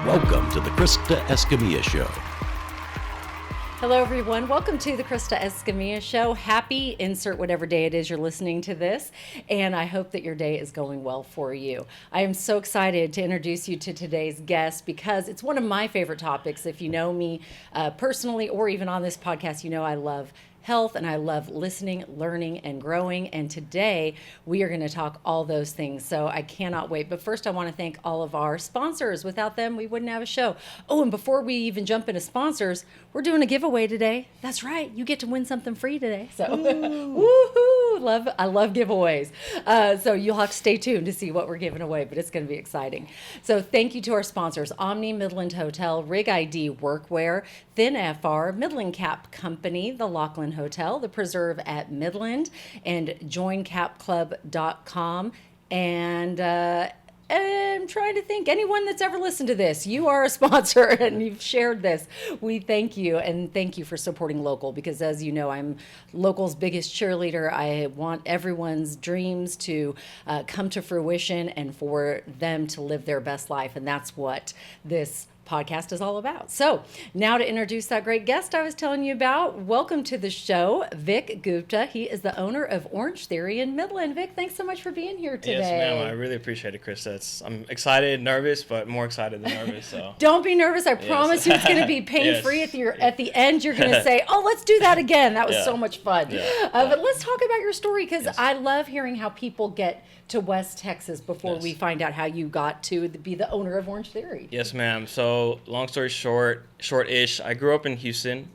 Welcome to the Krista Escamilla Show. Hello, everyone. Welcome to the Krista Escamilla Show. Happy insert whatever day it is you're listening to this, and I hope that your day is going well for you. I am so excited to introduce you to today's guest because it's one of my favorite topics. If you know me personally or even on this podcast, you know I love health and I love listening, learning, and growing. And today we are going to talk all those things. So I cannot wait. But first I want to thank all of our sponsors. Without them, we wouldn't have a show. Oh, and before we even jump into sponsors, we're doing a giveaway today. That's right. You get to win something free today. So woohoo! I love giveaways. So you'll have to stay tuned to see what we're giving away, but it's going to be exciting. So thank you to our sponsors, Omni Midland Hotel, Rig ID Workwear, Thin FR, Midland Cap Company, the Laughlin Hotel, the Preserve at Midland, and joincapclub.com. And I'm trying to think, anyone that's ever listened to this, you are a sponsor and you've shared this. We thank you, and thank you for supporting local, because as you know, I'm local's biggest cheerleader. I want everyone's dreams to come to fruition and for them to live their best life. And that's what this podcast is all about. So now to introduce that great guest I was telling you about, welcome to the show, Vik Gupta. He is the owner of Orangetheory in Midland. Vik, thanks so much for being here today. Yes, ma'am. I really appreciate it, Krista. I'm excited, nervous, but more excited than nervous. So don't be nervous. I promise you it's going to be pain-free. At the end, you're going to say, oh, let's do that again. That was so much fun. But let's talk about your story, because I love hearing how people get to West Texas before we find out how you got to be the owner of Orangetheory. Yes, ma'am. So long story short-ish, I grew up in Houston,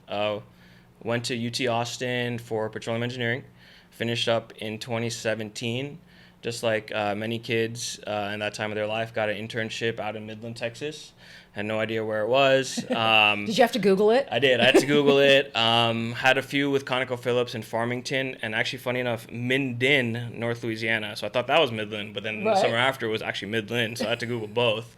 went to UT Austin for petroleum engineering, finished up in 2017. Just like many kids in that time of their life, got an internship out in Midland, Texas. Had no idea where it was. Did you have to Google it? I did. I had to Google it. Had a few with ConocoPhillips in Farmington, and actually, funny enough, Minden, North Louisiana. So I thought that was Midland, but then the summer after was actually Midland, so I had to Google both.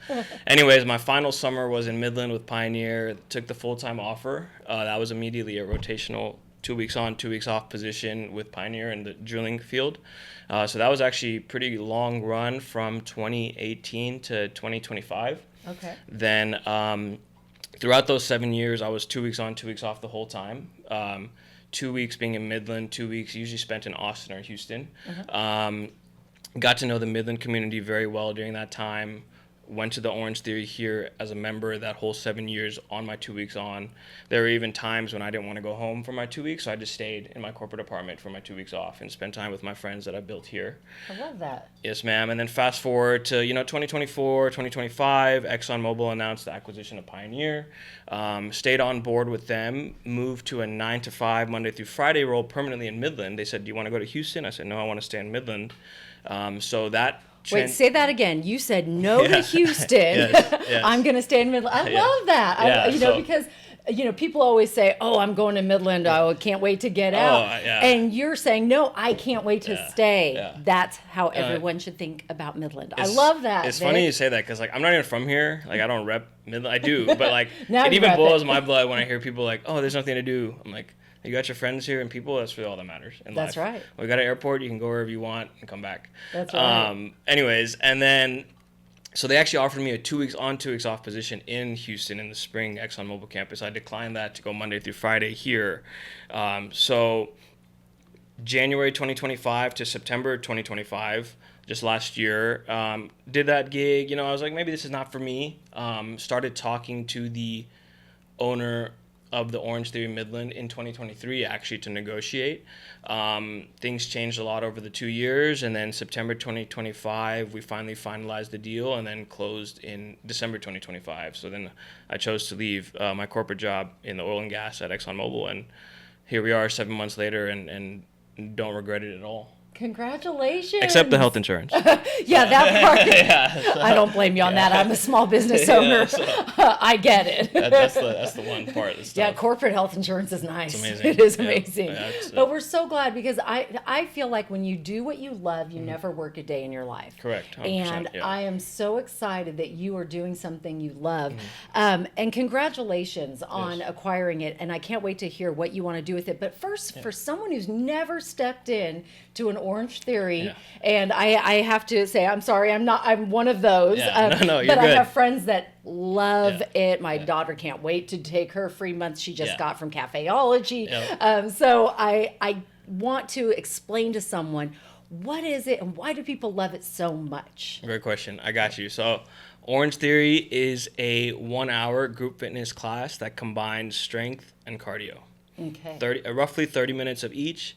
Anyways, my final summer was in Midland with Pioneer. Took the full-time offer. That was immediately a rotational 2 weeks on, 2 weeks off position with Pioneer in the drilling field. So that was actually a pretty long run from 2018 to 2025. Okay. Then throughout those 7 years, I was 2 weeks on, 2 weeks off the whole time. 2 weeks being in Midland, 2 weeks usually spent in Austin or Houston. Got to know the Midland community very well during that time. Went to the Orangetheory here as a member that whole 7 years on my 2 weeks on. There were even times when I didn't want to go home for my 2 weeks, so I just stayed in my corporate apartment for my 2 weeks off and spent time with my friends that I built here. I love that. Yes, ma'am. And then fast forward to 2024, 2025, ExxonMobil announced the acquisition of Pioneer. Stayed on board with them, moved to a 9 to 5 Monday through Friday role permanently in Midland. They said, "Do you want to go to Houston?" I said, "No, I want to stay in Midland." So that Wait, say that again. You said no to Houston. Yes. I'm going to stay in Midland. I love that. Because people always say, "Oh, I'm going to Midland. I can't wait to get out." And you're saying, "No, I can't wait to stay." That's how everyone should think about Midland. I love that. It's funny you say that, because I'm not even from here. I don't rep Midland. I do, but Now it even boils my blood when I hear people like, "Oh, there's nothing to do." I'm like, you got your friends here and people, that's really all that matters in life. That's right. We got an airport, you can go wherever you want and come back. That's right. Anyways, and then, so they actually offered me a 2 weeks on, 2 weeks off position in Houston in the spring ExxonMobil campus. I declined that to go Monday through Friday here. So January 2025 to September 2025, just last year, did that gig. I was like, maybe this is not for me. Started talking to the owner of the Orangetheory Midland in 2023, actually, to negotiate. Things changed a lot over the 2 years, and then September 2025, we finally finalized the deal and then closed in December 2025. So then I chose to leave my corporate job in the oil and gas at ExxonMobil, and here we are 7 months later and don't regret it at all. Congratulations. Except the health insurance. That part. I don't blame you on that. I'm a small business owner. I get it. That's the one part. Corporate health insurance is nice. It's amazing. It is amazing. But we're so glad, because I feel like when you do what you love, you never work a day in your life. Correct. 100%, and I am so excited that you are doing something you love. And congratulations on acquiring it. And I can't wait to hear what you want to do with it. But first, for someone who's never stepped in to an Orangetheory, Yeah. and I have to say, I'm sorry, I'm one of those. Yeah. No, you're but good. I have friends that love Yeah. it. My daughter can't wait to take her free month she just Yeah. got from Cafeology. Yep. So I want to explain to someone, what is it and why do people love it so much? Great question. I got you. So Orangetheory is a 1-hour group fitness class that combines strength and cardio. Okay. Roughly 30 minutes of each.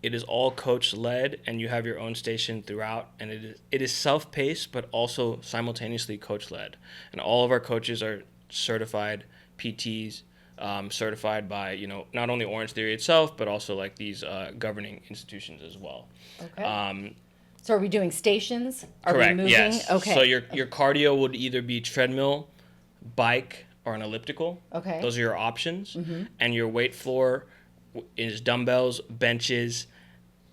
It is all coach led, and you have your own station throughout, and it is self-paced but also simultaneously coach led, and all of our coaches are certified PTs, certified by not only Orangetheory itself but also like these governing institutions as well. Okay. So are we doing stations? Are Correct. we moving? Yes. Okay. So your cardio would either be treadmill, bike, or an elliptical. Okay. Those are your options. And your weight floor is dumbbells, benches,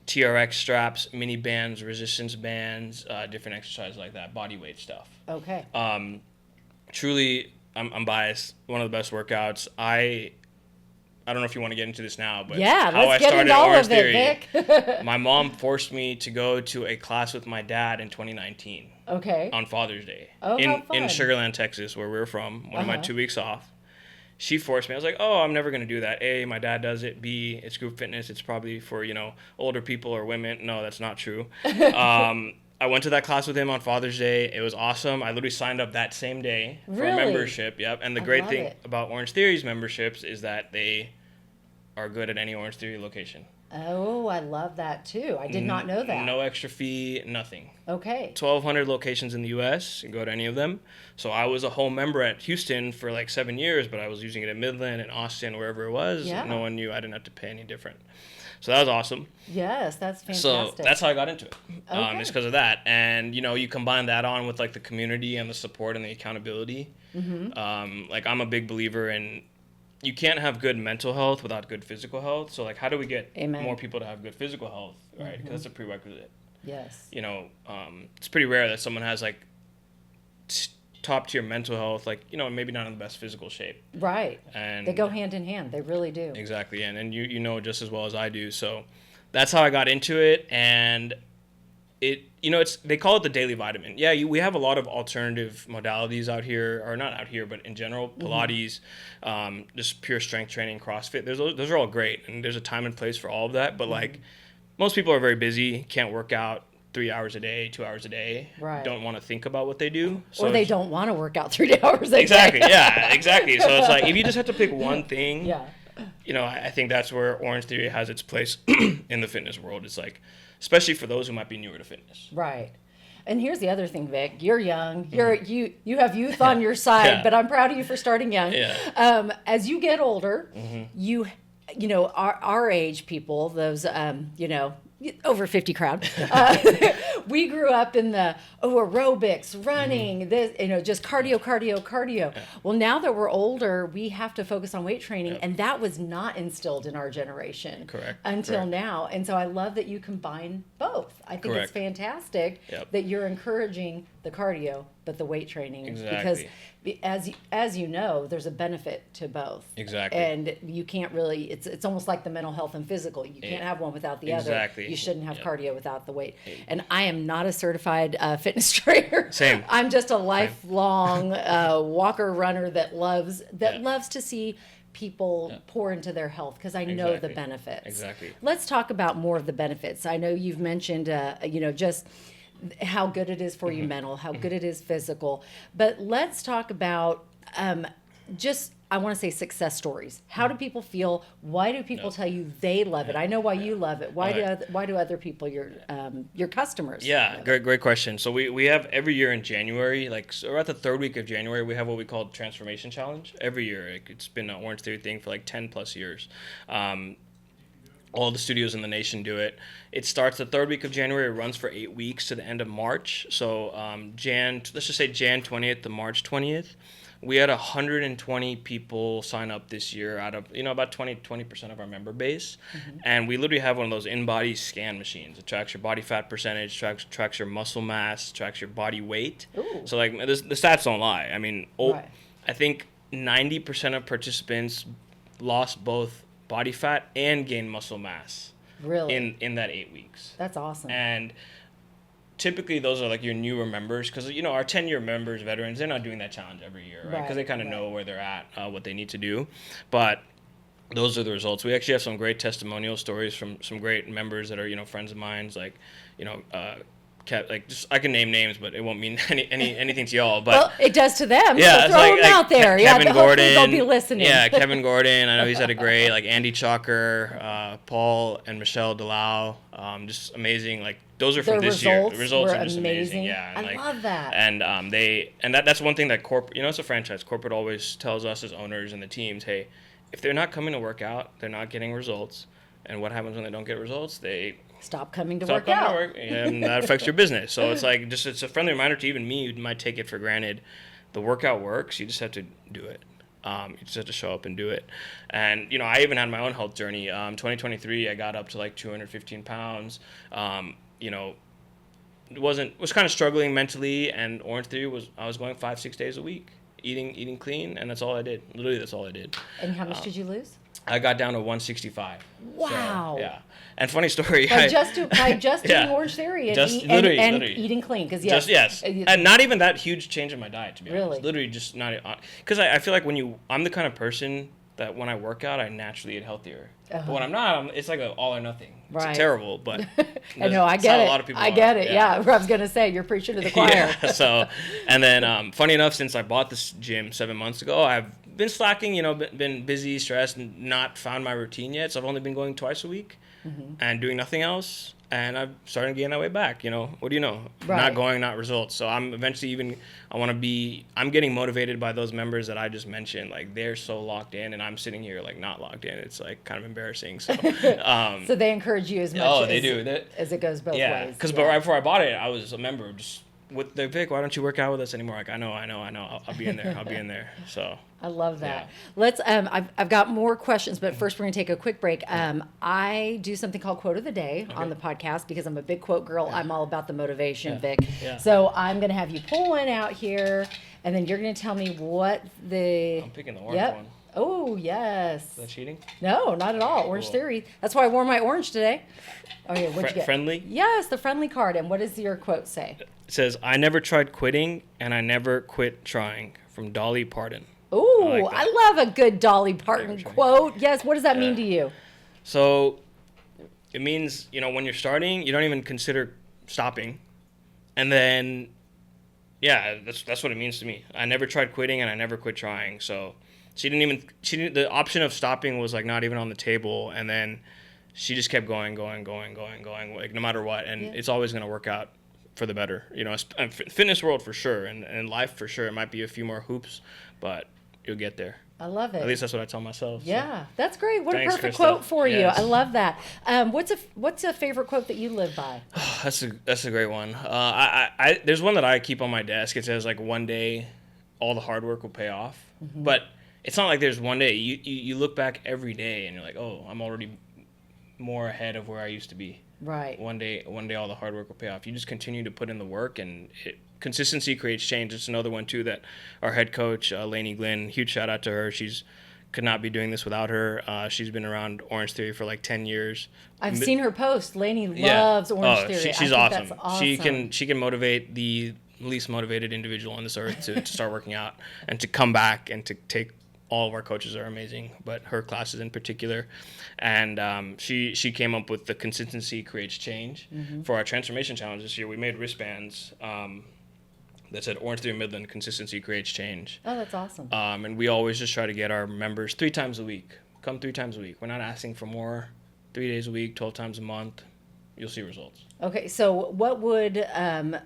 TRX straps, mini bands, resistance bands, different exercises like that, body weight stuff. Okay. Truly, I'm biased. One of the best workouts. I don't know if you want to get into this now, but Yeah, how let's I get started into all of Orangetheory. it, My mom forced me to go to a class with my dad in 2019 Okay. on Father's Day Oh, in how fun. Sugarland, Texas, where we were from. One of my Uh-huh. 2 weeks off. She forced me. I was like, oh, I'm never going to do that. A, my dad does it. B, it's group fitness. It's probably for, older people or women. No, that's not true. I went to that class with him on Father's Day. It was awesome. I literally signed up that same day for a Really? membership. Yep. And the I great love thing it. about Orangetheory's memberships is that they are good at any Orangetheory location. Oh, I love that too. I did not know that. No extra fee, nothing. Okay. 1,200 locations in the U.S. You can go to any of them. So I was a home member at Houston for like 7 years, but I was using it in Midland and Austin, wherever it was. Yeah. No one knew. I didn't have to pay any different. So that was awesome. Yes, that's fantastic. So that's how I got into it. Okay. It's because of that. And, you combine that on with like the community and the support and the accountability. Like I'm a big believer in you can't have good mental health without good physical health. So like how do we get Amen. more people to have good physical health, right? Because that's a prerequisite. Yes. It's pretty rare that someone has like top tier mental health, like, maybe not in the best physical shape. Right. And They go hand in hand. They really do. Exactly. And you know just as well as I do. So that's how I got into it. And they call it the daily vitamin. Yeah, we have a lot of alternative modalities out here, or not out here, but in general, Pilates, just pure strength training, CrossFit. Those are all great, and there's a time and place for all of that. But like, most people are very busy, can't work out 3 hours a day, 2 hours a day, Right. don't want to think about what they do. So Or they don't want to work out 3 hours a Exactly. day. Yeah. Exactly. So it's like if you just have to pick one thing. Yeah. I think that's where Orangetheory has its place in the fitness world. It's like, especially for those who might be newer to fitness. Right. And here's the other thing, Vic. You're young. You have youth on your side, Yeah. but I'm proud of you for starting young. Yeah. As you get older, our age people, those over 50 crowd, we grew up in the aerobics, running, this, just cardio. Yeah. Well, now that we're older, we have to focus on weight training, and that was not instilled in our generation. Correct. Until Correct. now. And so I love that you combine both. I think it's Correct. fantastic Yep. that you're encouraging the cardio, but the weight training. Exactly. Because as you know, there's a benefit to both. Exactly. And you can't really, it's almost like the mental health and physical. You can't have one without the Exactly. other. You shouldn't have Yep. cardio without the weight. And I am not a certified fitness trainer. Same. I'm just a lifelong walker runner that loves Yeah. to see people Yeah. pour into their health because I know the Exactly. benefits. Exactly. Let's talk about more of the benefits. I know you've mentioned, just how good it is for you mental, how good it is physical, but let's talk about I want to say success stories. How do people feel? Why do people tell you they love it? I know why you love it. Why do other people, your customers? Yeah, love it? great question. So we have every year in January, we're at the third week of January, we have what we call Transformation Challenge. Every year, it's been an Orangetheory thing for like 10 plus years. All the studios in the nation do it. It starts the third week of January, it runs for 8 weeks to the end of March. So let's just say Jan 20th to March 20th. We had 120 people sign up this year out of, about 20% of our member base. And we literally have one of those in-body scan machines. It tracks your body fat percentage, tracks your muscle mass, tracks your body weight. Ooh. So the stats don't lie. I mean, Right. I think 90% of participants lost both body fat and gained muscle mass. Really? in that 8 weeks. That's awesome. And typically those are like your newer members, because our 10-year members, veterans, they're not doing that challenge every year, right? Because they kind of know where they're at, what they need to do. But those are the results. We actually have some great testimonial stories from some great members that are friends of mine, like I can name names, but it won't mean anything to y'all. But well, it does to them. Yeah, so throw them out there. Kevin Gordon, they'll be listening. Yeah, Kevin Gordon. I know he's had a great, like Andy Chalker, Paul and Michelle Delau. Just amazing. Like those are from this year. The results are just amazing. Yeah, and I love that. And that's one thing that corporate. It's a franchise. Corporate always tells us as owners and the teams, hey, if they're not coming to work out, they're not getting results. And what happens when they don't get results? They stop coming to work out. And that affects your business. So it's like it's a friendly reminder to even me. You might take it for granted. The workout works. You just have to do it. You just have to show up and do it. And I even had my own health journey. 2023, I got up to like 215 pounds. Was kind of struggling mentally, and Orangetheory I was going 5-6 days a week, eating clean, and that's all I did. Literally, that's all I did. And how much did you lose? I got down to 165. Wow. So, yeah. And funny story. By just eating Orangetheory and eating clean. Because yes. And not even that huge change in my diet, to be honest. Really? Literally just not. Because I feel like I'm the kind of person that when I work out, I naturally eat healthier. But when I'm not, it's like an all or nothing. Right. It's terrible, but I know, I get it. A lot of people I get it. Yeah. I was gonna say you're preaching to the choir. Yeah. So, and then funny enough, since I bought this gym 7 months ago, I've been slacking. Been busy, stressed, and not found my routine yet. So I've only been going twice a week and doing nothing else. And I'm starting to gain that way back. What do you know? Right. Not going, not results. So I'm eventually I'm getting motivated by those members that I just mentioned. Like they're so locked in, and I'm sitting here like not locked in. It's like kind of embarrassing. So, so they encourage you as much as it goes both ways. Yeah, because right before I bought it, I was a member just with the Vik, why don't you work out with us anymore? Like, I know. I'll be in there. So I love that. Yeah. Let's. I've got more questions, but first we're gonna take a quick break. I do something called Quote of the Day on the podcast because I'm a big quote girl. Yeah. I'm all about the motivation, Vik. Yeah. So I'm gonna have you pull one out here, and then you're gonna tell me what I'm picking the orange one. Oh, yes. Is that cheating? No, not at all. Orangetheory. That's why I wore my orange today. Oh, yeah. What'd you get? Friendly? Yes, the friendly card. And what does your quote say? It says, I never tried quitting, and I never quit trying. From Dolly Parton. Oh, I love a good Dolly Parton quote. Yes. What does that mean to you? So it means, when you're starting, you don't even consider stopping. And then, that's what it means to me. I never tried quitting, and I never quit trying. So the option of stopping was like not even on the table, and then she just kept going, like no matter what, and it's always going to work out for the better, fitness world for sure, and life for sure. It might be a few more hoops, but you'll get there. I love it. At least that's what I tell myself. Yeah, so. What Thanks, a perfect Krista. quote for you. Yes. I love that. What's a favorite quote that you live by? That's a great one. I there's one that I keep on my desk. It says like, one day all the hard work will pay off, but it's not like there's one day. You look back every day and you're like, oh, I'm already more ahead of where I used to be. Right. One day all the hard work will pay off. You just continue to put in the work, and consistency creates change. It's another one too that our head coach, Lainey Glynn, huge shout out to her. Could not be doing this without her. She's been around Orangetheory for like 10 years. I've seen her post. Lainey loves Orangetheory. She's awesome. That's awesome. She can motivate the least motivated individual on this earth to start working out and to come back and to take. All of our coaches are amazing, but her classes in particular. And she came up with the consistency creates change. For our transformation challenge this year. We made wristbands that said Orangetheory Midland, consistency creates change. Oh, that's awesome. And we always just try to get our members 3 times a week. Come 3 times a week. We're not asking for more. 3 days a week, 12 times a month. You'll see results. Okay, so what would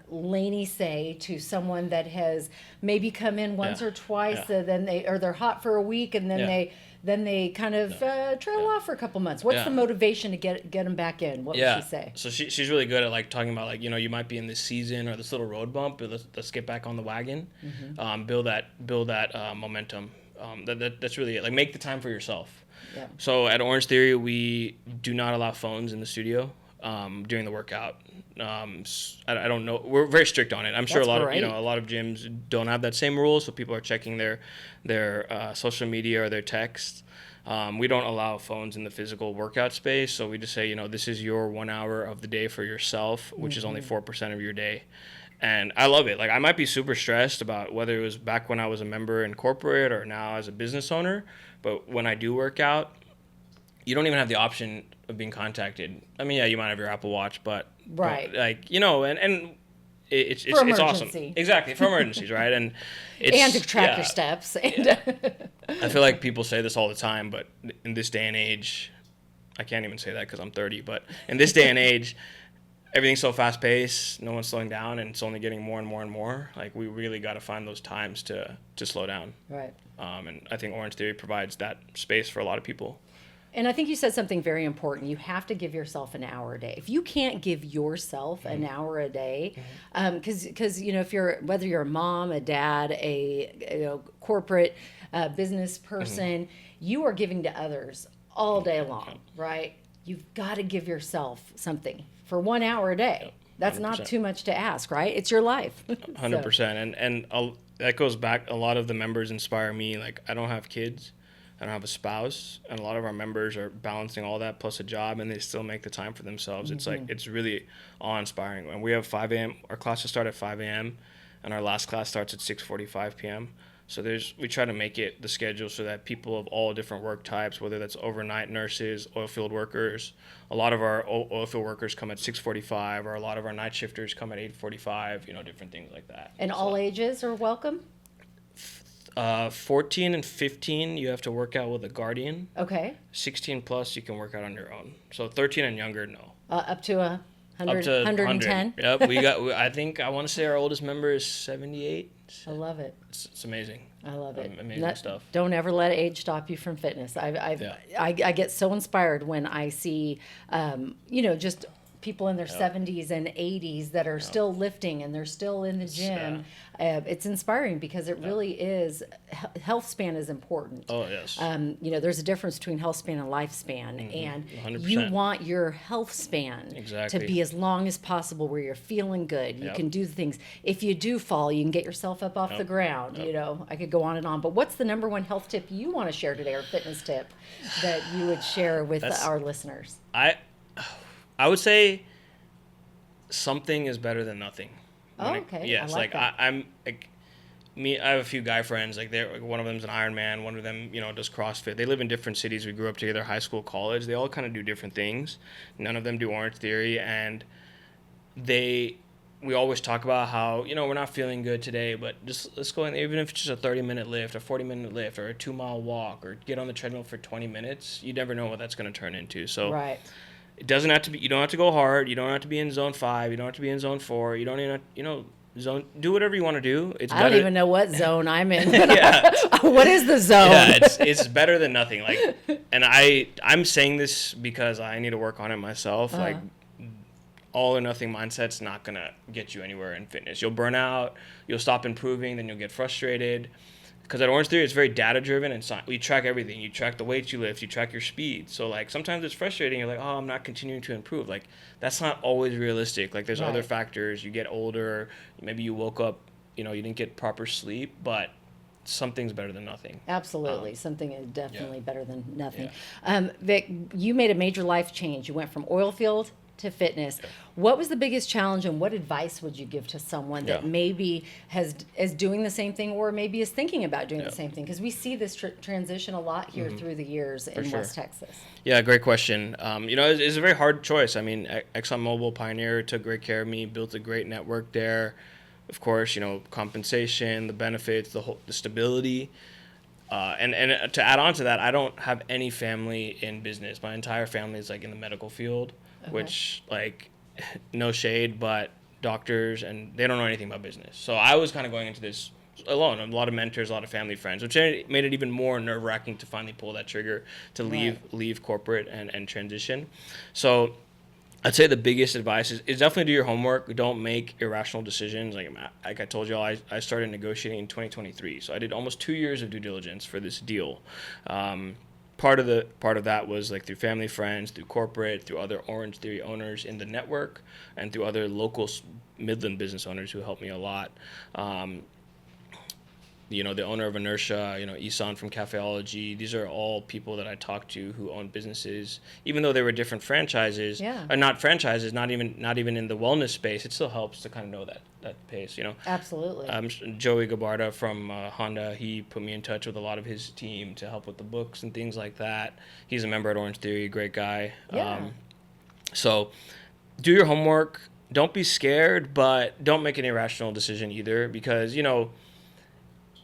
Lainey say to someone that has maybe come in once or twice, then they're hot for a week, and then they kind of trail off for a couple months? What's the motivation to get them back in? What would she say? So she's really good at like talking about like, you might be in this season or this little road bump, but let's get back on the wagon, build that momentum. That's really it. Like, make the time for yourself. Yeah. So at Orangetheory, we do not allow phones in the studio during the workout. I don't know. We're very strict on it. I'm sure a lot of gyms don't have that same rule, so people are checking their social media or their texts. We don't allow phones in the physical workout space, so we just say, this is your 1 hour of the day for yourself, which is only 4% of your day. And I love it. Like, I might be super stressed about whether it was back when I was a member in corporate or now as a business owner, but when I do work out, you don't even have the option of being contacted. I mean, yeah, you might have your Apple Watch, but right, and it's awesome. Exactly, for emergencies, right? And to track your steps. I feel like people say this all the time, but in this day and age, I can't even say that because I'm 30. But in this day and age, everything's so fast paced. No one's slowing down, and it's only getting more and more and more. Like, we really got to find those times to slow down. Right. And I think Orangetheory provides that space for a lot of people. And I think you said something very important. You have to give yourself an hour a day. If you can't give yourself an hour a day, because if whether you're a mom, a dad, a corporate business person, you are giving to others all day long, right? You've got to give yourself something for 1 hour a day. That's 100%. Not too much to ask, right? It's your life. 100%. And that goes back. A lot of the members inspire me. Like, I don't have kids. I don't have a spouse, and a lot of our members are balancing all that plus a job, and they still make the time for themselves. It's like, it's really awe-inspiring. And we have 5 a.m. Our classes start at 5 a.m., and our last class starts at 6:45 p.m. So we try to make it the schedule so that people of all different work types, whether that's overnight nurses, oil field workers, a lot of our oil field workers come at 6:45, or a lot of our night shifters come at 8:45, different things like that. And all ages are welcome? 14 and 15, you have to work out with a guardian. Okay. 16 plus, you can work out on your own. So 13 and younger, no. Up to 100, up to 110? Yep, I want to say our oldest member is 78. I love it. It's amazing. I love it. Amazing stuff. Don't ever let age stop you from fitness. I get so inspired when I see, just people in their 70s and 80s that are still lifting and they're still in the gym. It's inspiring because it really is. Healthspan is important. Oh, yes. There's a difference between healthspan and lifespan, and 100%. you want your health span to be as long as possible where you're feeling good. You can do the things. If you do fall, you can get yourself up off the ground. I could go on and on. But what's the number one health tip you want to share today, or fitness tip that you would share with our listeners? I would say something is better than nothing. Okay. Yes, I have a few guy friends. Like, one of them's an Ironman. One of them, does CrossFit. They live in different cities. We grew up together, high school, college. They all kind of do different things. None of them do Orangetheory, and we always talk about how, we're not feeling good today, but just let's go in, even if it's just a 30-minute lift, a 40-minute lift, or a 2-mile walk, or get on the treadmill for 20 minutes. You never know what that's going to turn into. So. Right. It doesn't have to be. You don't have to go hard. You don't have to be in zone 5. You don't have to be in zone 4. You don't even. Zone. Do whatever you want to do. I don't even know what zone I'm in. What is the zone? Yeah, it's better than nothing. Like, and I'm saying this because I need to work on it myself. Like, all or nothing mindset's not gonna get you anywhere in fitness. You'll burn out. You'll stop improving. Then you'll get frustrated. Because at Orangetheory, it's very data-driven, and we track everything. You track the weights you lift. You track your speed. So, like, sometimes it's frustrating. You're like, oh, I'm not continuing to improve. Like, that's not always realistic. Like, there's other factors. You get older. Maybe you woke up, you didn't get proper sleep, but something's better than nothing. Absolutely. Something is definitely better than nothing. Yeah. Vik, you made a major life change. You went from oil field to fitness. Yeah. What was the biggest challenge, and what advice would you give to someone that maybe is doing the same thing, or maybe is thinking about doing the same thing? Because we see this transition a lot here through the years in West Texas. Yeah, great question. It's a very hard choice. I mean, ExxonMobil, Pioneer took great care of me, built a great network there. Of course, compensation, the benefits, the stability. And to add on to that, I don't have any family in business. My entire family is, like, in the medical field. Which, like, no shade, but doctors, and they don't know anything about business. So I was kind of going into this alone. A lot of mentors, a lot of family friends, which made it even more nerve-wracking to finally pull that trigger to leave corporate and transition. So I'd say the biggest advice is definitely do your homework. Don't make irrational decisions. Like I told you all, I started negotiating in 2023. So I did almost 2 years of due diligence for this deal. Part of that was, like, through family, friends, through corporate, through other Orangetheory owners in the network, and through other local Midland business owners who helped me a lot. the owner of Inertia, Isan from Cafeology. These are all people that I talked to who own businesses, even though they were different franchises, or not franchises, not even in the wellness space. It still helps to kind of know that pace, Absolutely. Joey Gabarda from Honda, he put me in touch with a lot of his team to help with the books and things like that. He's a member at Orangetheory, great guy. Yeah. So do your homework. Don't be scared, but don't make an irrational decision either, because,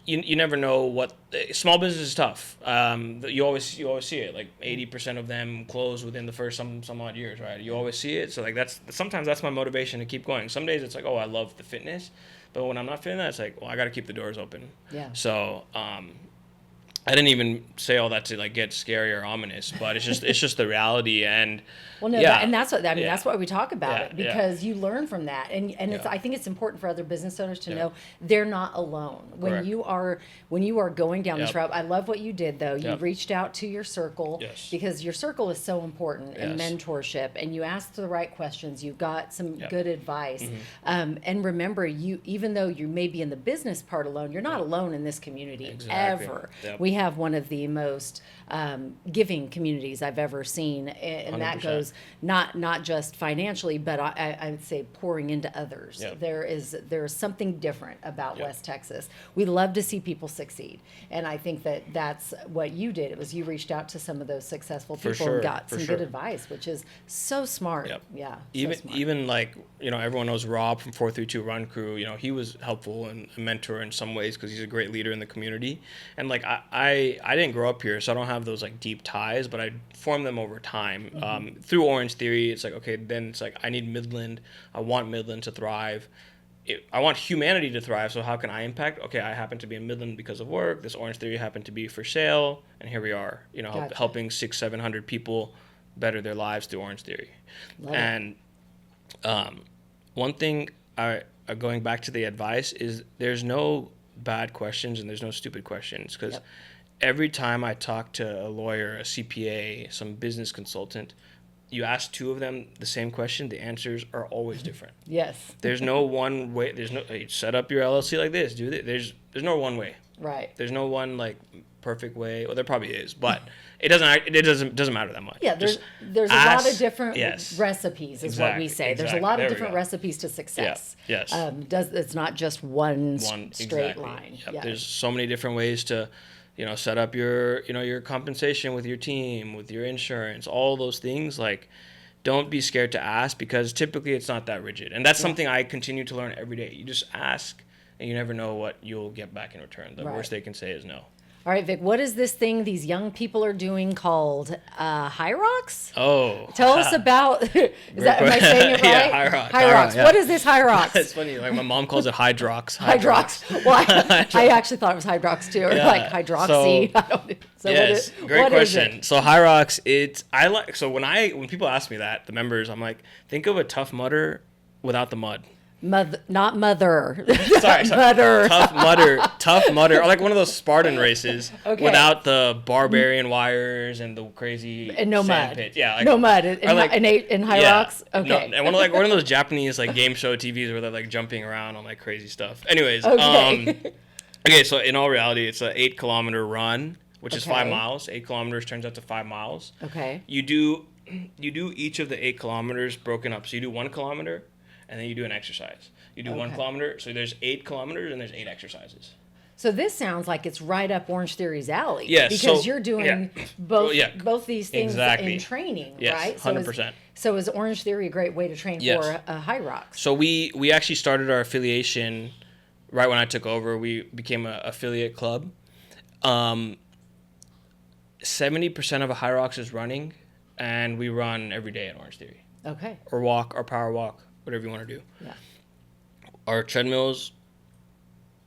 you never know what small business is tough. You always see it, like 80% of them close within the first some odd years, right? You always see it. So like sometimes that's my motivation to keep going. Some days it's like, oh, I love the fitness, but when I'm not feeling that, it's like, well, I got to keep the doors open. Yeah. So I didn't even say all that to like get scary or ominous, but it's just the reality. And well, no, yeah, and that's what that's why we talk about it, because you learn from that, and it's, I think it's important for other business owners to know they're not alone when Correct. you are going down this route. I love what you did though. You Yep. reached out to your circle, because your circle is so important in mentorship, and you asked the right questions. You got some good advice, and remember, even though you may be in the business part alone, you're not alone in this community ever. Yep. We have one of the most giving communities I've ever seen, and 100%. That goes not just financially, but I would say pouring into others. Yep. There's something different about West Texas. We love to see people succeed, and I think that's what you did. It was you reached out to some of those successful people and got some good advice, which is so smart. Yep. Yeah. Even like everyone knows Rob from 432 Run Crew. He was helpful and a mentor in some ways because he's a great leader in the community. And like I didn't grow up here, so I don't have those like deep ties, but I formed them over time through Orangetheory. It's like, okay, then it's like I need Midland. I want Midland to thrive. I want humanity to thrive. So how can I impact? Okay, I happen to be in Midland because of work. This Orangetheory happened to be for sale, and here we are. Gotcha. Helping 600-700 people better their lives through Orangetheory. And one thing going back to the advice is there's no bad questions and there's no stupid questions, because every time I talk to a lawyer, a CPA, some business consultant, you ask two of them the same question, the answers are always different. Yes. There's no one way. There's no, hey, set up your LLC like this, do this. There's no one way. Right. There's no one like perfect way. Well, there probably is, but it doesn't matter that much. Yeah, there's a lot of different recipes, is what we say. There's a lot of different recipes to success. Yeah. Yes. It's not just one straight line. Yep. Yes. There's so many different ways to set up your compensation with your team, with your insurance, all those things. Like, don't be scared to ask, because typically it's not that rigid. And that's something I continue to learn every day. You just ask, and you never know what you'll get back in return. The worst they can say is no. All right, Vik, what is this thing these young people are doing called High Rocks? Oh. Tell us about, am I saying it right? Yeah, High Rocks. High Rocks. What is this High Rocks? It's funny, like my mom calls it Hydrox. Hydrox. Well, I actually thought it was Hydrox too, or like Hydroxy. Great question. So High Rocks, when people ask me that, the members, I'm like, think of a Tough Mudder without the mud. Not mother. Sorry. Mudder. Tough Mudder, or like one of those Spartan races without the barbarian wires and the crazy and no sand mud. pit. Yeah, like, no mud in High Rocks. Okay. No, and one of those Japanese like game show TVs where they're like jumping around on like crazy stuff. Anyways, okay. So in all reality, it's an 8-kilometer run, which is 5 miles. 8 kilometers turns out to 5 miles. Okay. You do each of the 8 kilometers broken up. So you do 1 kilometer. And then you do an exercise. You do 1 kilometer. So there's 8 kilometers and there's 8 exercises. So this sounds like it's right up Orangetheory's alley. Yes. Because you're doing both these things in training, right? 100%. So is Orangetheory a great way to train for a High Rocks? So we actually started our affiliation right when I took over. We became an affiliate club. 70% of a High Rocks is running, and we run every day at Orangetheory. Okay. Or walk, or power walk. Whatever you want to do. Yeah. Our treadmills,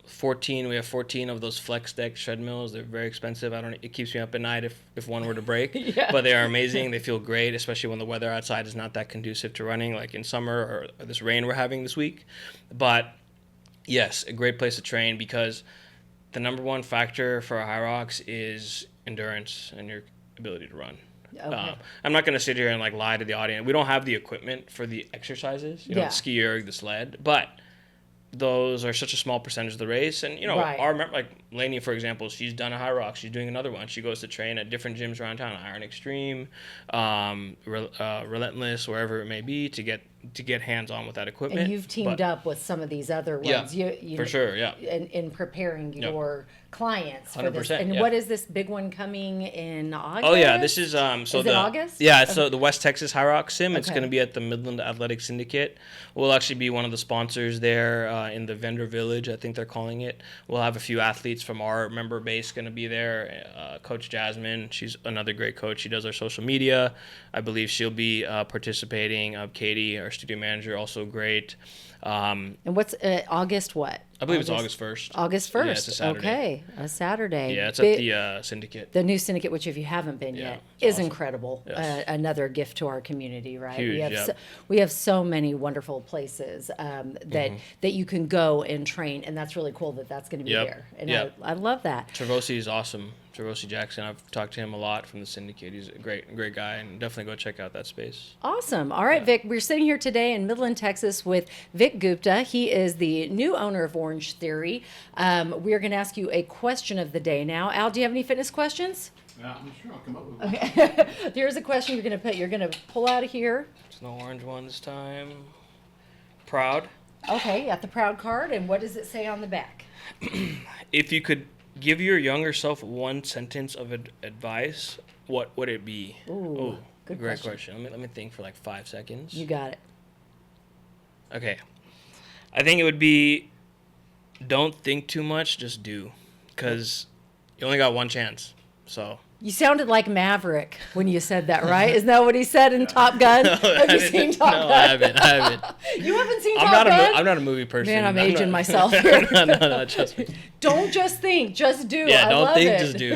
14. We have 14 of those flex deck treadmills. They're very expensive. It keeps me up at night if one were to break. But they are amazing. They feel great, especially when the weather outside is not that conducive to running, like in summer or this rain we're having this week. But yes, a great place to train, because the number one factor for High Rocks is endurance and your ability to run. Okay. I'm not going to sit here and like lie to the audience. We don't have the equipment for the exercises, the ski erg, the sled, but those are such a small percentage of the race. And, you know, Right. like Lainey, for example, she's done a high rock. She's doing another one. She goes to train at different gyms around town, Iron Extreme, Relentless, wherever it may be, to get hands-on with that equipment. And you've teamed up with some of these other ones. Yeah, for sure, yeah. In preparing your clients for this. 100%, And yeah. what is this big one coming in August? Oh yeah, this is Is it August? Yeah, so the West Texas High Rock Sim. It's Okay. going to be at the Midland Athletic Syndicate. We'll actually be one of the sponsors there in the vendor village, I think they're calling it. We'll have a few athletes from our member base going to be there. Coach Jasmine, she's another great coach. She does our social media. I believe she'll be participating. Katie, our studio manager, also great. And what's August what? I believe it's August 1st. August 1st. Yeah, it's a Saturday. Okay, a Saturday. Yeah, it's at the Syndicate. The new syndicate, which if you haven't been yet, it's is awesome. incredible. Yes. Another gift to our community, right? Huge, we have yeah. we have so many wonderful places that you can go and train, and that's really cool that that's going to be Yep. there. And Yep. I love that. Travosi is awesome. Travosi Jackson, I've talked to him a lot from the Syndicate. He's a great guy, and definitely go check out that space. Awesome. All right, Vik, we're sitting here today in Midland, Texas with Vik Gupta. He is the new owner of Orangetheory. We're going to ask you a question of the day now. Al, do you have any fitness questions? Yeah, I'm sure I'll come up with one. Here's a question you're going to pull out of here. There's no orange one this time. Proud. Okay, you got the proud card, and what does it say on the back? If you could give your younger self one sentence of advice, what would it be? Ooh, good great question. Let me think for like 5 seconds. You got it. Okay. I think it would be don't think too much, just do. Because you only got one chance. So. You sounded like Maverick when you said that, right? Isn't that what he said in Top Gun? Have you seen Top Gun? No, I haven't. You haven't seen I'm Top Gun? I'm not a movie person. Man, I'm aging myself here. no, trust me. Don't just think, just do. Yeah, I don't love think, it. just do.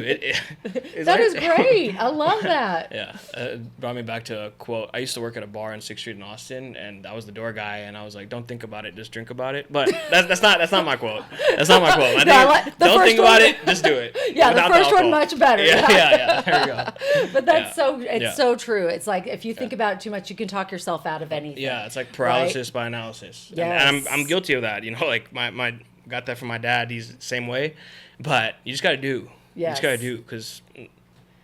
It's That like- is great. I love that. Yeah, it brought me back to a quote. I used to work at a bar on 6th Street in Austin, and I was the door guy, and I was like, "Don't think about it, just drink about it." But that's not my quote. That's not my quote. I No, I think like- the don't first think about one- it, just do it. Yeah, the Without first one alcohol. much better. Yeah. There we go. But that's Yeah. it's Yeah. so true. It's like if you think about it too much, you can talk yourself out of anything. Yeah, it's like paralysis by analysis. Yes. And I'm guilty of that. You know, like my got that from my dad. He's the same way. But you just got to do. You Yes. just got to do because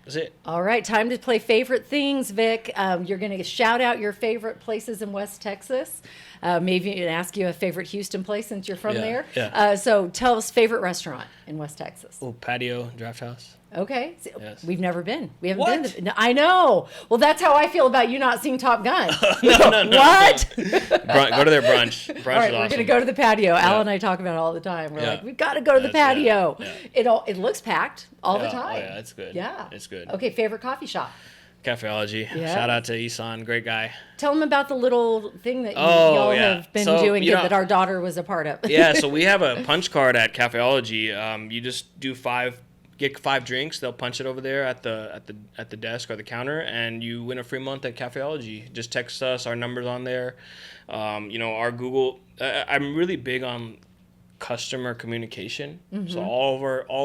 that's it. All right, time to play favorite things, Vik. You're going to shout out your favorite places in West Texas. Maybe even ask you a favorite Houston place since you're from Yeah, there. yeah. So tell us favorite restaurant in West Texas. Oh, patio, draft house. Okay. Yes. We've never been. We haven't What? been. No, I know. Well, that's how I feel about you not seeing Top Gun. No. What? Go to their brunch. Brunch All right, is we're awesome. going to go to the patio. Al Yeah. and I talk about it all the time. We're Yeah. like, we've got to go to the That's- yeah, patio. yeah. It looks packed all the Yeah, time. Oh yeah, it's good. Yeah. It's good. Okay, favorite coffee shop. Cafeology. Yeah. Shout out to Isan, great guy. Tell them about the little thing that Oh, y'all yeah. have been So, doing you know- that our daughter was a part of. Yeah, so we have a punch card at Cafeology. You just do get 5 drinks. They'll punch it over there at the desk or the counter, and you win a free month at Cafeology. Just text us. Our number's on there. Our Google. I'm really big on customer communication. So all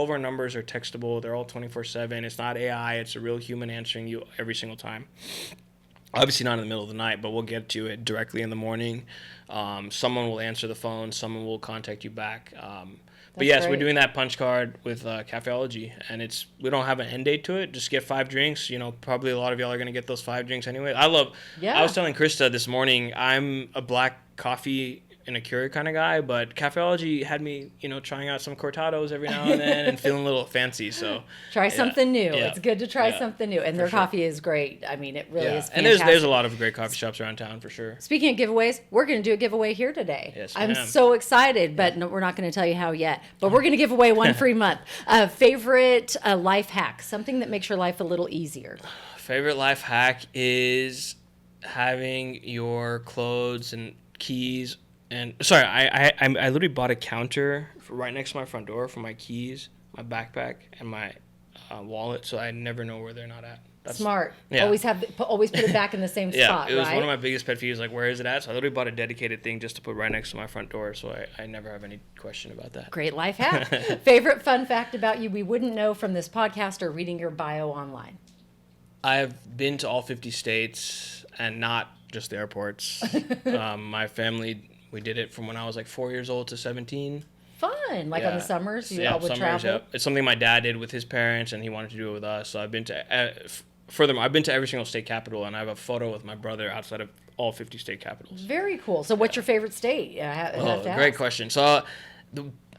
of our numbers are textable. They're all 24/7. It's not AI. It's a real human answering you every single time. Obviously not in the middle of the night, but we'll get to it directly in the morning. Someone will answer the phone. Someone will contact you back. But yes, great. we're doing that punch card with Cafeology, and we don't have an end date to it. Just get 5 drinks. You know, probably a lot of y'all are gonna get those 5 drinks anyway. I was telling Krista this morning, I'm a black coffee in a Keurig kind of guy, but Cafeology had me, trying out some cortados every now and then and feeling a little fancy. So Try something new. Yeah. It's good to try Yeah. something new. And their sure. coffee is great. I mean, it really is and fantastic. there's a lot of great coffee shops around town for sure. Speaking of giveaways, we're going to do a giveaway here today. Yes, I'm ma'am. so excited, but no, we're not going to tell you how yet. But we're going to give away one free month. Favorite life hack, something that makes your life a little easier. Favorite life hack is having your clothes and keys. And sorry, I literally bought a counter right next to my front door for my keys, my backpack, and my wallet, so I never know where they're not at. That's Smart. Yeah. Always put it back in the same Yeah, spot, it was right? one of my biggest pet peeves. Like, where is it at? So I literally bought a dedicated thing just to put right next to my front door, so I never have any question about that. Great life hack. Favorite fun fact about you we wouldn't know from this podcast or reading your bio online. I've been to all 50 states and not just the airports. My family We did it from when I was like 4 years old to 17. Fun. Like on the summers, you all would summers, travel? yeah. It's something my dad did with his parents, and he wanted to do it with us. So I've been to, furthermore, I've been to every single state capital, and I have a photo with my brother outside of all 50 state capitals. Very cool. So what's your favorite state? Great question. So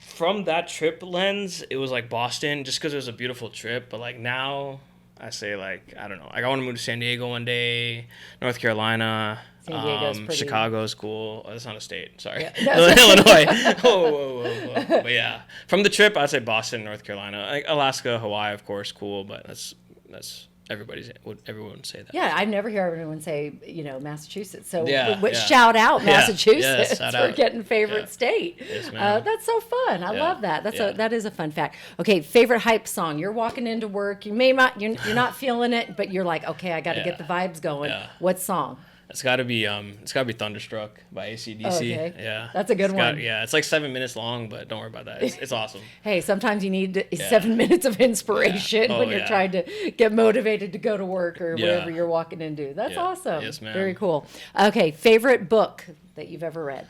from that trip lens, it was like Boston, just because it was a beautiful trip. But like now, I say like, I don't know. Like I want to move to San Diego one day, North Carolina. San Diego's pretty. Chicago's cool. Oh, that's not a state. Sorry. Yeah. Illinois. Whoa. But yeah, from the trip, I'd say Boston, North Carolina. Like Alaska, Hawaii, of course, cool. But that's everyone would say that. Yeah, I never hear anyone say, Massachusetts. So Yeah. shout out Massachusetts shout for out. getting favorite state. Yes, ma'am. That's so fun. I love that. Yeah. That is a fun fact. Okay, favorite hype song. You're walking into work. You're not feeling it, but you're like, okay, I got to get the vibes going. Yeah. What song? It's got to be Thunderstruck by AC/DC. Okay. Yeah. That's a good one. It's like 7 minutes long, but don't worry about that. It's awesome. Hey, sometimes you need 7 minutes of inspiration when you're trying to get motivated to go to work or whatever you're walking into. That's awesome. Yes, ma'am. Very cool. Okay, favorite book that you've ever read?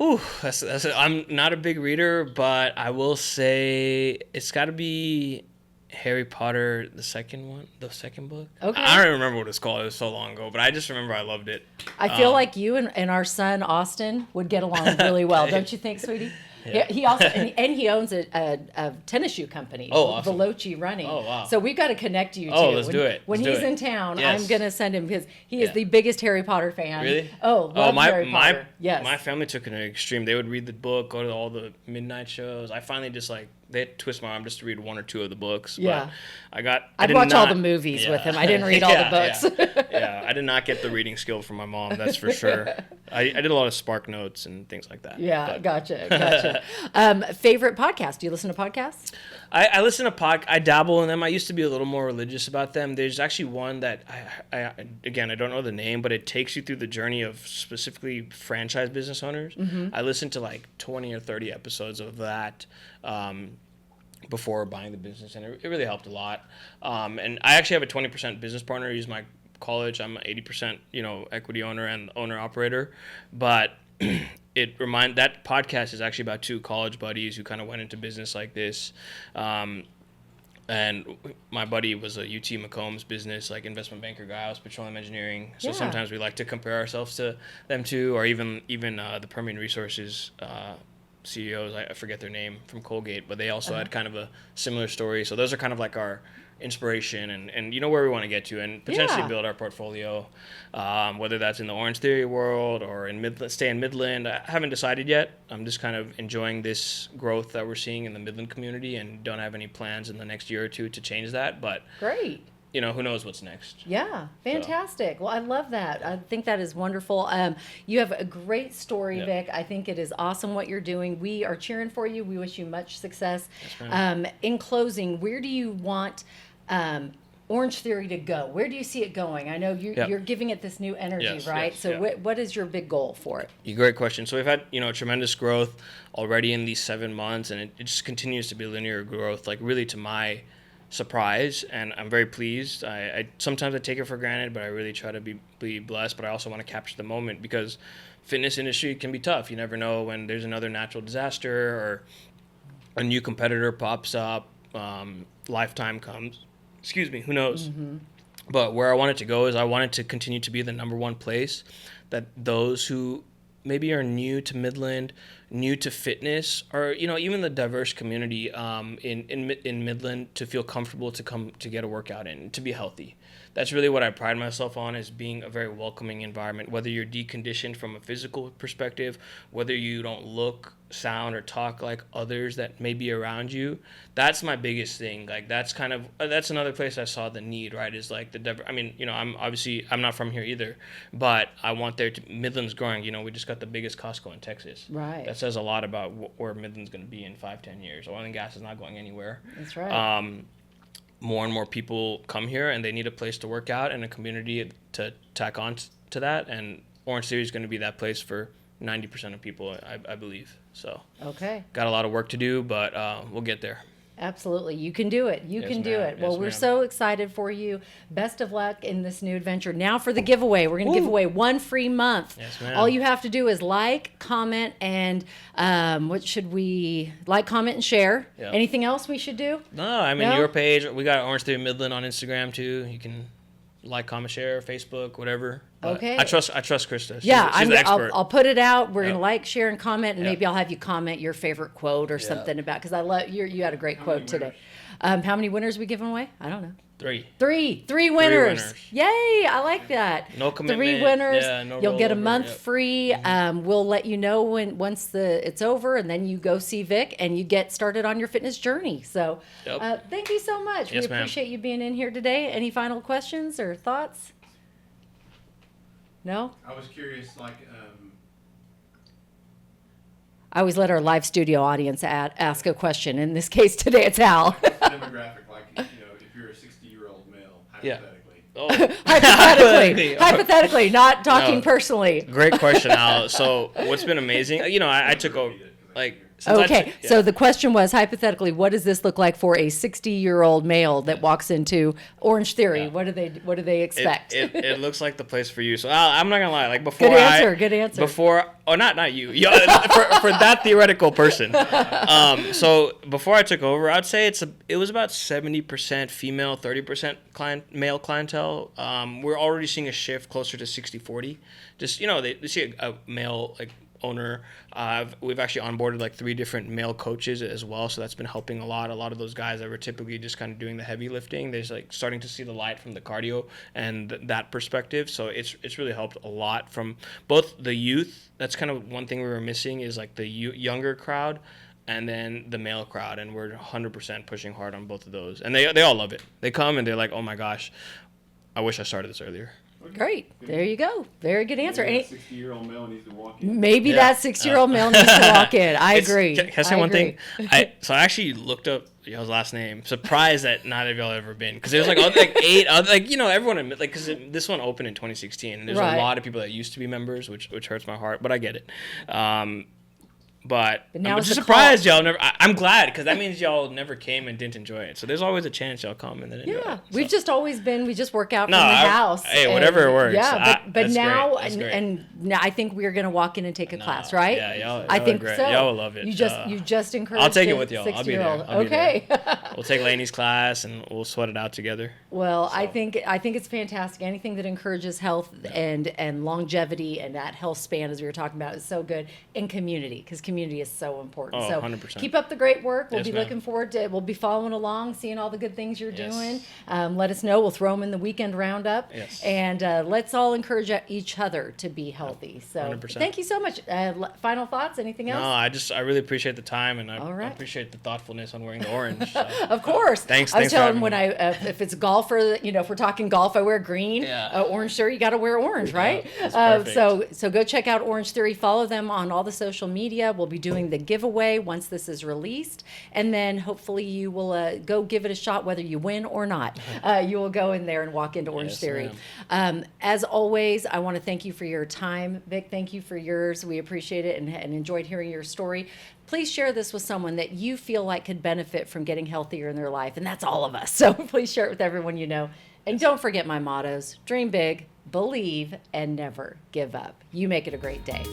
Ooh, that's I'm not a big reader, but I will say it's got to be Harry Potter, the second book. Okay. I don't even remember what it's called. It was so long ago, but I just remember I loved it. I feel like you and our son Austin would get along really well, don't you think, sweetie? Yeah. He also and he owns a tennis shoe company. Oh, awesome. Veloci Running. Oh, wow. So we've got to connect you too. Oh, let's do it. When Let's do he's it. in town, Yes. I'm gonna send him because he is the biggest Harry Potter fan. Really? Oh, Harry Potter. Yes. My family took it to an extreme. They would read the book, go to all the midnight shows. I finally just they twist my arm just to read one or two of the books. Yeah. But I'd watch all the movies with him. I didn't read all the books. Yeah, I did not get the reading skill from my mom. That's for sure. I did a lot of Spark Notes and things like that. Yeah, but. gotcha. Favorite podcast? Do you listen to podcasts? I listen to I dabble in them. I used to be a little more religious about them. There's actually one that I don't know the name, but it takes you through the journey of specifically franchise business owners. Mm-hmm. I listened to like 20 or 30 episodes of that before buying the business, and it really helped a lot. And I actually have a 20% business partner. He's my college. I'm 80% equity owner and owner operator, but that podcast is actually about two college buddies who kind of went into business like this. And my buddy was a UT Macomb's business, like investment banker guy. I was petroleum engineering. So sometimes we like to compare ourselves to them too, or even the Permian Resources CEOs. I forget their name, from Colgate, but they also had kind of a similar story. So those are kind of like our inspiration and where we want to get to and potentially build our portfolio, whether that's in the Orangetheory world or stay in Midland. I haven't decided yet. I'm just kind of enjoying this growth that we're seeing in the Midland community and don't have any plans in the next year or two to change that. But great. Who knows what's next. Yeah, fantastic. So. Well, I love that. I think that is wonderful. You have a great story, Vik. I think it is awesome what you're doing. We are cheering for you. We wish you much success. Yes, in closing, where do you want Orangetheory to go? Where do you see it going? I know you're giving it this new energy, right? So what is your big goal for it? Great question. So we've had, tremendous growth already in these 7 months, and it just continues to be linear growth, like really to my surprise, and I'm very pleased. I sometimes I take it for granted, but I really try to be blessed, but I also want to capture the moment because fitness industry can be tough. You never know when there's another natural disaster or a new competitor pops up, lifetime comes. Excuse me, who knows? Mm-hmm. But where I want it to go is I want it to continue to be the number one place that those who maybe are new to Midland, new to fitness, or even the diverse community in Midland to feel comfortable to come to get a workout in, to be healthy. That's really what I pride myself on, is being a very welcoming environment, whether you're deconditioned from a physical perspective, whether you don't look, sound, or talk like others that may be around you. That's my biggest thing. Like that's another place I saw the need, right? Is like I'm not from here either, but I want Midland's growing. We just got the biggest Costco in Texas. Right. That says a lot about where Midland's going to be in 5-10 years. Oil and gas is not going anywhere. That's right. More and more people come here and they need a place to work out and a community to tack on to that. And Orangetheory is going to be that place for 90% of people, I believe. So okay, got a lot of work to do, but we'll get there. Absolutely. You can do it. You Yes, can do ma'am. it. Well, Yes, we're ma'am. so excited for you. Best of luck in this new adventure. Now for the giveaway. We're going to give away 1 free month. Yes, ma'am. All you have to do is like, comment, and what should we like, comment, and share? Yep. Anything else we should do? No, I mean, No? your page. We got Orangetheory Midland on Instagram too. You can like, comment, share, Facebook, whatever. But Okay. I trust Krista. Yeah, She's the expert. I'll put it out. We're Yep. gonna like, share, and comment, and Yep. maybe I'll have you comment your favorite quote or something about, because I love you had a great How many quote today. winners? How many winners we giving away? I don't know. 3. Three winners. winners. Yay! I like that. No commitment. 3 winners. Yeah, no You'll get a rollover. month Yep. free. We'll let you know once it's over, and then you go see Vik and you get started on your fitness journey. So, Yep. thank you so much. Yes, We ma'am. appreciate you being in here today. Any final questions or thoughts? No? I was curious, like, I always let our live studio audience ask a question. In this case today, it's Al. demographic, like, if you're a 60-year-old male, Yeah. hypothetically. Oh. Hypothetically, not talking No. personally. Great question, Al. So what's been amazing, I took over, like, since Okay, so the question was, hypothetically, what does this look like for a 60-year-old male that walks into Orangetheory? Yeah. What do they expect? it looks like the place for you. So I'm not gonna lie, like before Good answer. Not you. For that theoretical person. So before I took over, I'd say it was about 70% female, 30% male clientele. We're already seeing a shift closer to 60-40. Just they see a male like owner. We've actually onboarded like 3 different male coaches as well, so that's been helping a lot. A lot of those guys that were typically just kind of doing the heavy lifting, they're like starting to see the light from the cardio and that perspective. So it's really helped a lot from both the youth. That's kind of one thing we were missing, is like the younger crowd, and then the male crowd, and we're 100% pushing hard on both of those, and they all love it. They come and they're like, oh my gosh, I wish I started this earlier. Great. There you go. Very good answer. Maybe Any, that 60-year-old male needs to walk in. maybe Yeah. that 6-year-old male needs to walk in. I agree. Can I say I one agree. thing? I actually looked up y'all's last name. Surprised that not of y'all ever been, because there's like 8, everyone like, because this one opened in 2016, and there's Right. a lot of people that used to be members, which hurts my heart, but I get it. But now I'm it's just the surprised y'all never. I'm glad, because that means y'all never came and didn't enjoy it. So there's always a chance y'all come and then enjoy Yeah, it. we've So. just always been. We just work out No, from the I- house. hey, whatever works. Yeah, but That's now great. That's great. and now I think we're gonna walk in and take a No, class, right? yeah, y'all I are think great. so. Y'all will love it. You just encouraged. I'll take it a with y'all. I'll be there. 60-year-old. I'll be there. Okay. We'll take Lainey's class and we'll sweat it out together. Well, I So. think it's fantastic. Anything that encourages health and longevity and that health span, as we were talking about, is so good. And community, because community is so important. Oh, so 100%. keep up the great work. We'll Yes, be ma'am. looking forward to it. We'll be following along, seeing all the good things you're Yes. doing. Let us know. We'll throw them in the weekend roundup. Yes. And let's all encourage each other to be healthy. So 100%. thank you so much. Final thoughts? Anything else? No, I really appreciate the time, and I All right. appreciate the thoughtfulness on wearing the orange. So. Of course. Thanks- I was thanks for telling having when me. if it's golfer, if we're talking golf, I wear green. Yeah. Orange shirt, you got to wear orange, right? that's perfect. So go check out Orangetheory. Follow them on all the social media. We'll be doing the giveaway once this is released, and then hopefully you will go give it a shot, whether you win or not. You will go in there and walk into Yes, Orangetheory. As always, I want to thank you for your time, Vik. Thank you for yours. We appreciate it and enjoyed hearing your story. Please share this with someone that you feel like could benefit from getting healthier in their life, and that's all of us. So please share it with everyone you know. And don't forget my mottos: dream big, believe, and never give up. You make it a great day.